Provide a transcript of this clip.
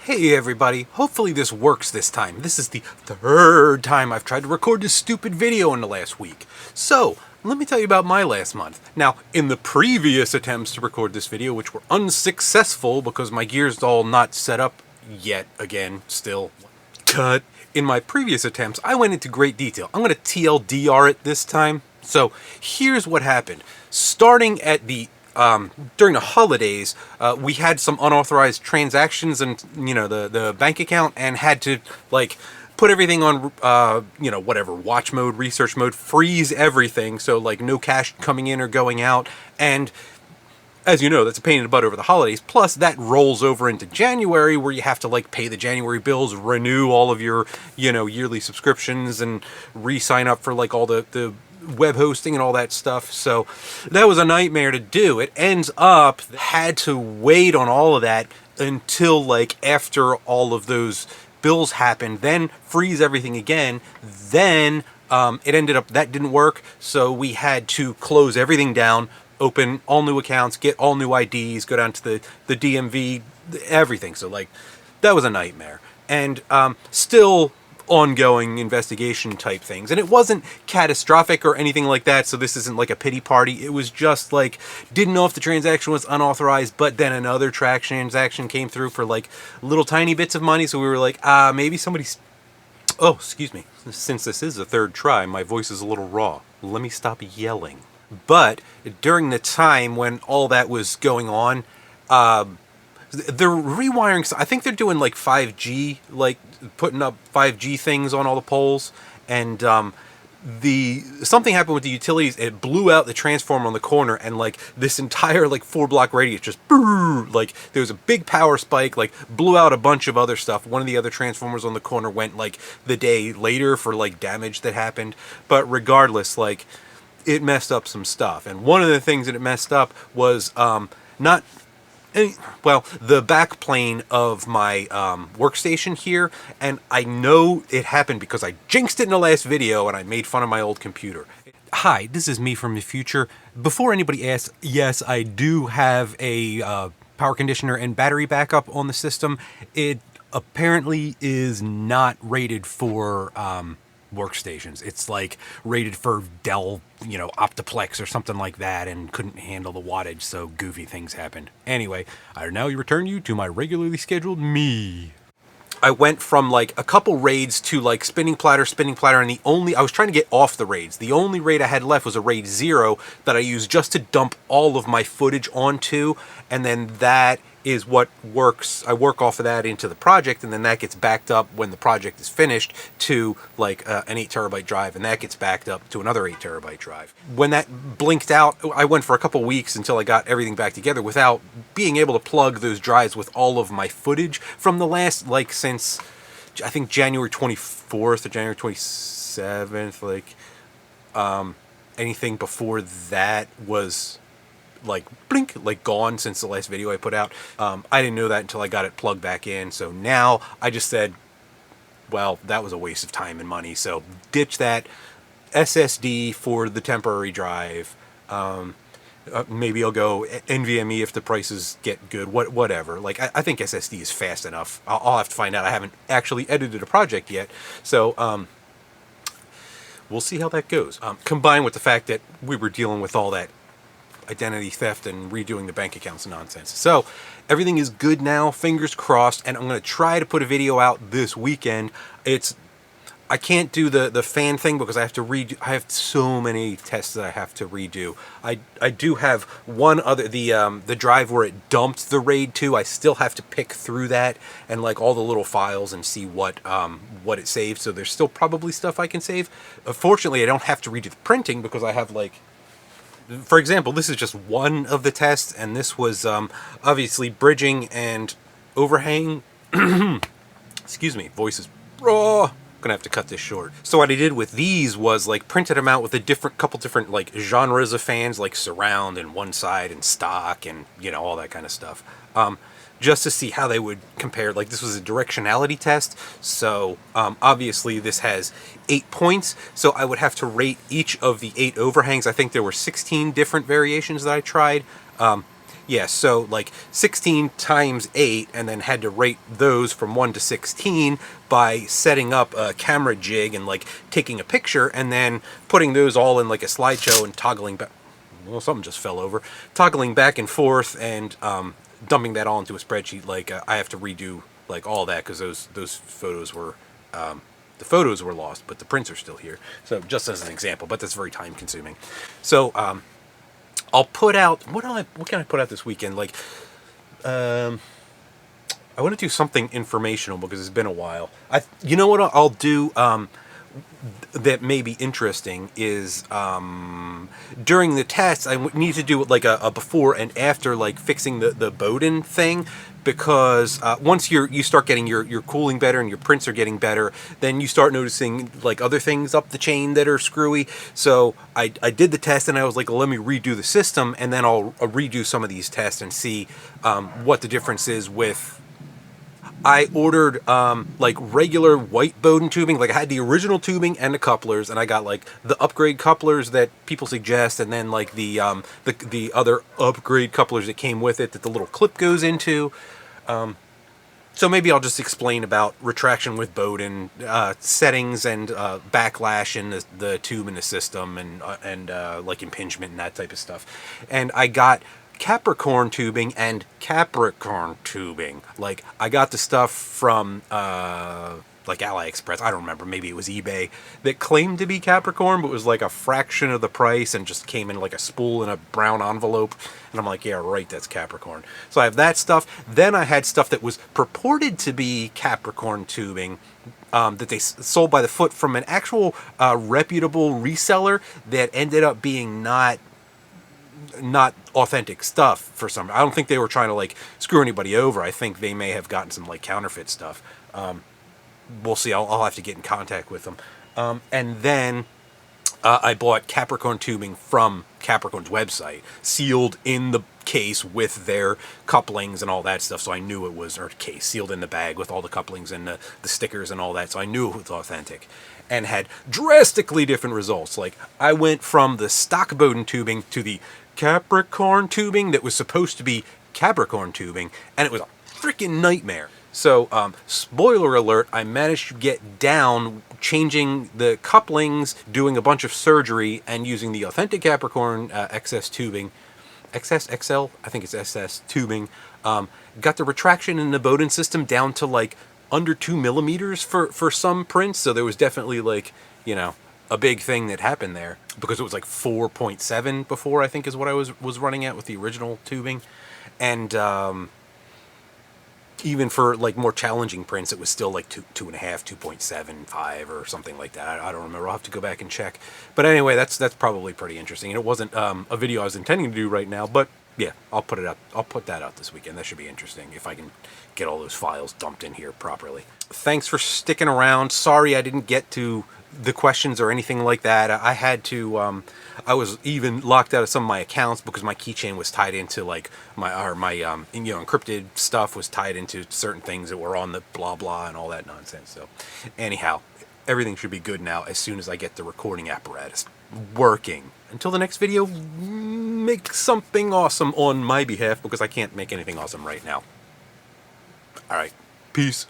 Hey everybody, hopefully this works this time. This is the third time I've tried to record this stupid video in the last week. So, let me tell you about my last month. Now, in the previous attempts to record this video, which were unsuccessful because my gear's all not set up yet again, still, cut. In my previous attempts, I went into great detail. I'm going to TLDR it this time. So, here's what happened. Starting at the during the holidays, we had some unauthorized transactions and, the bank account, and had to, put everything on, whatever, watch mode, research mode, freeze everything, so, no cash coming in or going out, and as you know, that's a pain in the butt over the holidays. Plus, that rolls over into January, where you have to, pay the January bills, renew all of your, yearly subscriptions, and re-sign up for, all the web hosting and all that stuff. So that was a nightmare to do. It ends up had to wait on all of that until after all of those bills happened, then freeze everything again. Then it ended up that didn't work, so we had to close everything down, open all new accounts, get all new IDs, go down to the DMV, everything. So that was a nightmare. And still ongoing investigation type things, and it wasn't catastrophic or anything like that, so this isn't a pity party. It was just didn't know if the transaction was unauthorized, but then another transaction came through for little tiny bits of money, so we were maybe somebody's... Oh, excuse me, since this is the third try, my voice is a little raw. Let me stop yelling. But during the time when all that was going on, they're rewiring. I think they're doing 5G, putting up 5G things on all the poles, and something happened with the utilities. It blew out the transformer on the corner, and this entire 4-block radius just there was a big power spike, blew out a bunch of other stuff. One of the other transformers on the corner went the day later for damage that happened. But regardless, it messed up some stuff, and one of the things that it messed up was the back plane of my workstation here, and I know it happened because I jinxed it in the last video and I made fun of my old computer. Hi, this is me from the future. Before anybody asks, yes, I do have a power conditioner and battery backup on the system. It apparently is not rated for workstations. It's rated for Dell, Optiplex or something like that, and couldn't handle the wattage, so goofy things happened. Anyway, I now return you to my regularly scheduled me. I went from a couple raids to spinning platter, and I was trying to get off the raids. The only raid I had left was a raid 0 that I used just to dump all of my footage onto, and then that is what works. I work off of that into the project, and then that gets backed up when the project is finished to an 8 terabyte drive, and that gets backed up to another 8 terabyte drive. When that blinked out, I went for a couple weeks until I got everything back together without being able to plug those drives with all of my footage from the last, since I think January 24th or January 27th, anything before that was blink, gone since the last video I put out. I didn't know that until I got it plugged back in, so now I just said, well, that was a waste of time and money, so ditch that SSD for the temporary drive. Maybe I'll go NVMe if the prices get good, whatever. I think SSD is fast enough. I'll have to find out. I haven't actually edited a project yet, so we'll see how that goes. Combined with the fact that we were dealing with all that identity theft and redoing the bank accounts nonsense. So everything is good now, fingers crossed, and I'm going to try to put a video out this weekend. I can't do the fan thing because I have to redo. I have so many tests that I have to redo. I do have one other, the drive where it dumped the RAID to. I still have to pick through that and all the little files and see what it saved. So there's still probably stuff I can save. Fortunately, I don't have to redo the printing because I have for example, this is just one of the tests, and this was obviously bridging and overhang. Excuse me, voice is raw. Gonna have to cut this short. So what I did with these was printed them out with a couple different genres of fans, surround and one side and stock and all that kind of stuff. Just to see how they would compare. This was a directionality test, so obviously this has 8 points, so I would have to rate each of the 8 overhangs. I think there were 16 different variations that I tried. Yeah, so like 16 times 8, and then had to rate those from 1 to 16 by setting up a camera jig and like taking a picture and then putting those all in like a slideshow and toggling back. Well, something just fell over. Toggling back and forth and dumping that all into a spreadsheet. Like I have to redo like all that because those photos were the photos were lost, but the prints are still here. So just as an example, but that's very time consuming. So I'll put out what can I put out this weekend? Like I want to do something informational because it's been a while. You know what I'll do that may be interesting is during the test I need to do like a before and after, like fixing the Bowden thing, because once you start getting your cooling better and your prints are getting better, then you start noticing like other things up the chain that are screwy. So I did the test and I was like, well, let me redo the system, and then I'll redo some of these tests and see what the difference is with. I ordered like regular white Bowden tubing. Like I had the original tubing and the couplers, and I got like the upgrade couplers that people suggest, and then like the other upgrade couplers that came with it that the little clip goes into. So maybe I'll just explain about retraction with Bowden, settings and backlash in the tube in the system, and like impingement and that type of stuff. And I got Capricorn tubing and Capricorn tubing. Like I got the stuff from like AliExpress, I don't remember, maybe it was eBay, that claimed to be Capricorn but was like a fraction of the price and just came in like a spool in a brown envelope, and I'm like, yeah, right, that's Capricorn. So I have that stuff. Then I had stuff that was purported to be Capricorn tubing that they sold by the foot from an actual reputable reseller that ended up being not authentic stuff for some. I don't think they were trying to like screw anybody over. I think they may have gotten some like counterfeit stuff. We'll see. I'll have to get in contact with them. And then I bought Capricorn tubing from Capricorn's website, sealed in the case with their couplings and all that stuff. So I knew it was, or case sealed in the bag with all the couplings and the stickers and all that. So I knew it was authentic, and had drastically different results. Like I went from the stock Bowden tubing to the Capricorn tubing that was supposed to be Capricorn tubing, and it was a freaking nightmare. So, spoiler alert, I managed to get down changing the couplings, doing a bunch of surgery, and using the authentic Capricorn XS tubing, XS, I think it's SS tubing, got the retraction in the Bowden system down to like under 2 millimeters for some prints. So there was definitely like, you know, a big thing that happened there, because it was like 4.7 before, I think is what I was running at with the original tubing. And even for like more challenging prints, it was still like 2.5, 2.75 or something like that. I don't remember. I'll have to go back and check. But anyway, that's probably pretty interesting. And it wasn't a video I was intending to do right now, but yeah, I'll put it out. I'll put that out this weekend. That should be interesting if I can get all those files dumped in here properly. Thanks for sticking around. Sorry I didn't get to the questions or anything like that. I had to I was even locked out of some of my accounts because my keychain was tied into like my encrypted stuff was tied into certain things that were on the blah blah and all that nonsense. So anyhow, everything should be good now as soon as I get the recording apparatus working. Until the next video, make something awesome on my behalf, because I can't make anything awesome right now. All right, peace.